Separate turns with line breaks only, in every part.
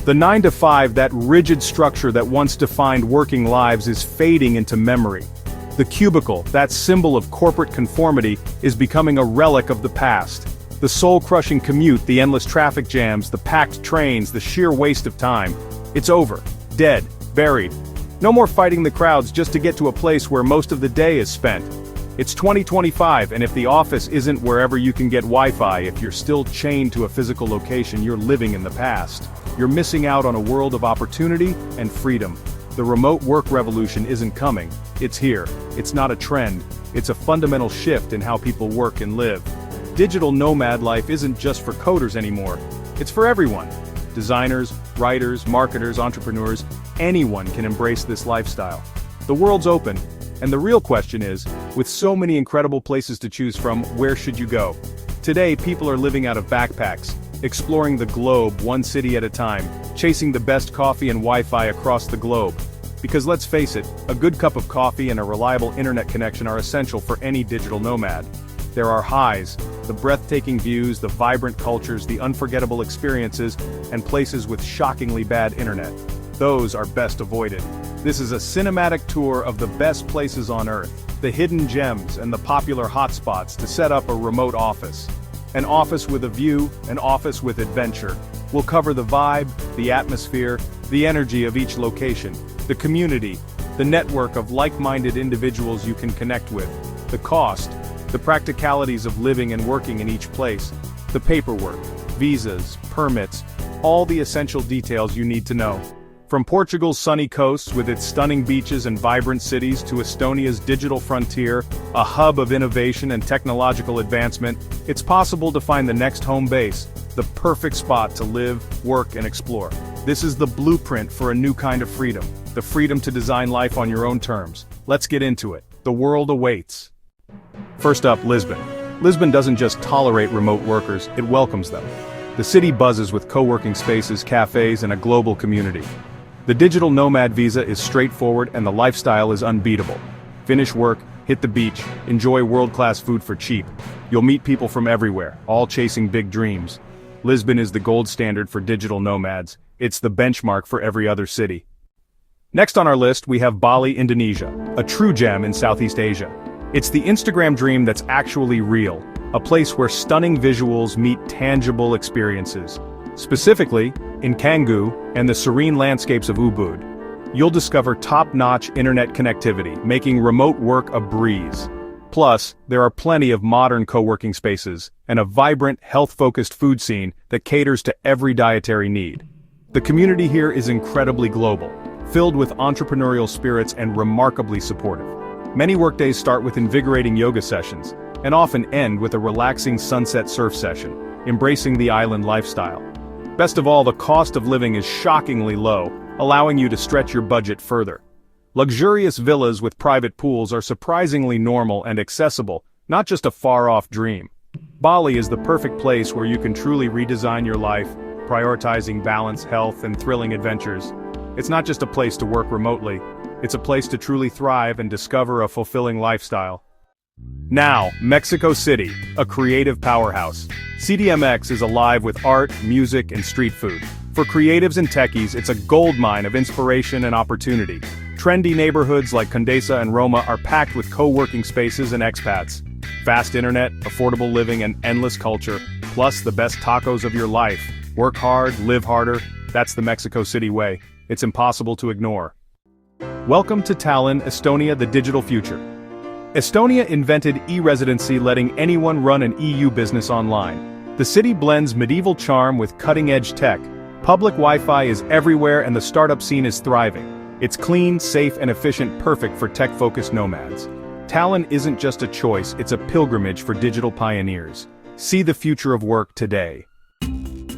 The 9 to 5, that rigid structure that once defined working lives, is fading into memory. The cubicle, that symbol of corporate conformity, is becoming a relic of the past. The soul-crushing commute, the endless traffic jams, the packed trains, the sheer waste of time. It's over. Dead. Buried. No more fighting the crowds just to get to a place where most of the day is spent. It's 2025, and if the office isn't wherever you can get Wi-Fi, if you're still chained to a physical location, you're living in the past. You're missing out on a world of opportunity and freedom. The remote work revolution isn't coming. It's here. It's not a trend. It's a fundamental shift in how people work and live. Digital nomad life isn't just for coders anymore. It's for everyone. Designers, writers, marketers, entrepreneurs, anyone can embrace this lifestyle. The world's open, and the real question is, with so many incredible places to choose from, where should you go? Today, people are living out of backpacks, exploring the globe one city at a time, chasing the best coffee and Wi-Fi across the globe. Because let's face it, a good cup of coffee and a reliable internet connection are essential for any digital nomad. There are highs, the breathtaking views, the vibrant cultures, the unforgettable experiences, and places with shockingly bad internet. Those are best avoided. This is a cinematic tour of the best places on Earth, the hidden gems and the popular hotspots to set up a remote office. An office with a view, an office with adventure. We'll cover the vibe, the atmosphere, the energy of each location, the community, the network of like-minded individuals you can connect with, the cost, the practicalities of living and working in each place, the paperwork, visas, permits, all the essential details you need to know. From Portugal's sunny coasts with its stunning beaches and vibrant cities to Estonia's digital frontier, a hub of innovation and technological advancement, it's possible to find the next home base, the perfect spot to live, work, and explore. This is the blueprint for a new kind of freedom, the freedom to design life on your own terms. Let's get into it. The world awaits. First up, Lisbon. Lisbon doesn't just tolerate remote workers, it welcomes them. The city buzzes with co-working spaces, cafes, and a global community. The digital nomad visa is straightforward and the lifestyle is unbeatable. Finish work, hit the beach, enjoy world-class food for cheap. You'll meet people from everywhere, all chasing big dreams. Lisbon is the gold standard for digital nomads. It's the benchmark for every other city. Next on our list, we have Bali, Indonesia, a true gem in Southeast Asia. It's the Instagram dream that's actually real, a place where stunning visuals meet tangible experiences. Specifically, in Canggu and the serene landscapes of Ubud, you'll discover top-notch internet connectivity, making remote work a breeze. Plus, there are plenty of modern co-working spaces and a vibrant, health-focused food scene that caters to every dietary need. The community here is incredibly global, filled with entrepreneurial spirits and remarkably supportive. Many workdays start with invigorating yoga sessions, and often end with a relaxing sunset surf session, embracing the island lifestyle. Best of all, the cost of living is shockingly low, allowing you to stretch your budget further. Luxurious villas with private pools are surprisingly normal and accessible, not just a far-off dream. Bali is the perfect place where you can truly redesign your life, prioritizing balance, health, and thrilling adventures. It's not just a place to work remotely, it's a place to truly thrive and discover a fulfilling lifestyle. Now, Mexico City, a creative powerhouse. CDMX is alive with art, music, and street food. For creatives and techies, it's a goldmine of inspiration and opportunity. Trendy neighborhoods like Condesa and Roma are packed with co-working spaces and expats. Fast internet, affordable living, and endless culture, plus the best tacos of your life. Work hard, live harder, that's the Mexico City way. It's impossible to ignore. Welcome to Tallinn, Estonia, the digital future. Estonia invented e-residency, letting anyone run an EU business online. The city blends medieval charm with cutting-edge tech. Public Wi-Fi is everywhere and the startup scene is thriving. It's clean, safe, and efficient, perfect for tech-focused nomads. Tallinn isn't just a choice, it's a pilgrimage for digital pioneers. See the future of work today.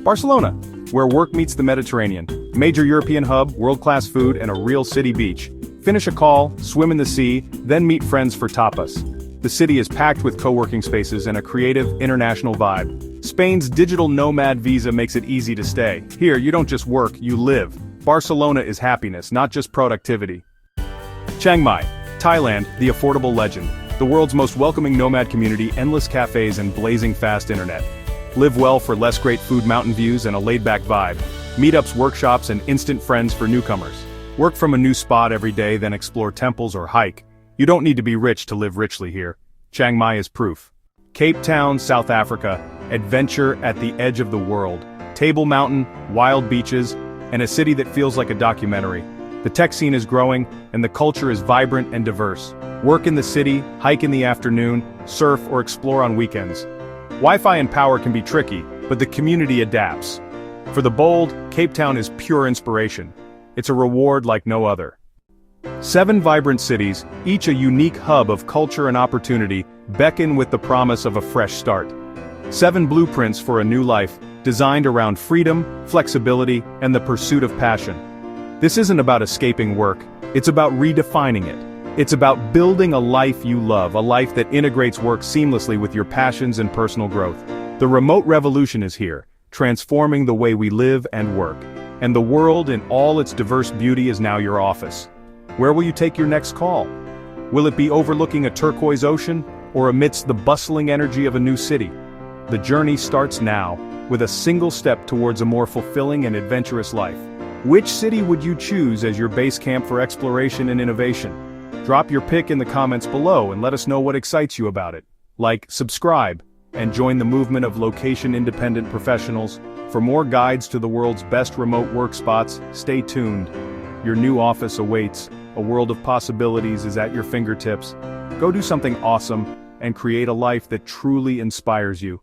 Barcelona, where work meets the Mediterranean. Major European hub, world-class food, and a real city beach. Finish a call, swim in the sea, then meet friends for tapas. The city is packed with co-working spaces and a creative, international vibe. Spain's digital nomad visa makes it easy to stay. Here, you don't just work, you live. Barcelona is happiness, not just productivity. Chiang Mai, Thailand, the affordable legend. The world's most welcoming nomad community, endless cafes and blazing fast internet. Live well for less great food, mountain views, and a laid-back vibe. Meetups, workshops, and instant friends for newcomers. Work from a new spot every day, then explore temples or hike. You don't need to be rich to live richly here. Chiang Mai is proof. Cape Town, South Africa, adventure at the edge of the world. Table Mountain, wild beaches, and a city that feels like a documentary. The tech scene is growing, and the culture is vibrant and diverse. Work in the city, hike in the afternoon, surf or explore on weekends. Wi-Fi and power can be tricky, but the community adapts. For the bold, Cape Town is pure inspiration. It's a reward like no other. 7 vibrant cities, each a unique hub of culture and opportunity, beckon with the promise of a fresh start. 7 blueprints for a new life, designed around freedom, flexibility, and the pursuit of passion. This isn't about escaping work, it's about redefining it. It's about building a life you love, a life that integrates work seamlessly with your passions and personal growth. The remote revolution is here, transforming the way we live and work. And the world in all its diverse beauty is now your office. Where will you take your next call? Will it be overlooking a turquoise ocean, or amidst the bustling energy of a new city? The journey starts now, with a single step towards a more fulfilling and adventurous life. Which city would you choose as your base camp for exploration and innovation? Drop your pick in the comments below and let us know what excites you about it. Like, subscribe, and join the movement of location-independent professionals. For more guides to the world's best remote work spots, stay tuned. Your new office awaits. A world of possibilities is at your fingertips. Go do something awesome and create a life that truly inspires you.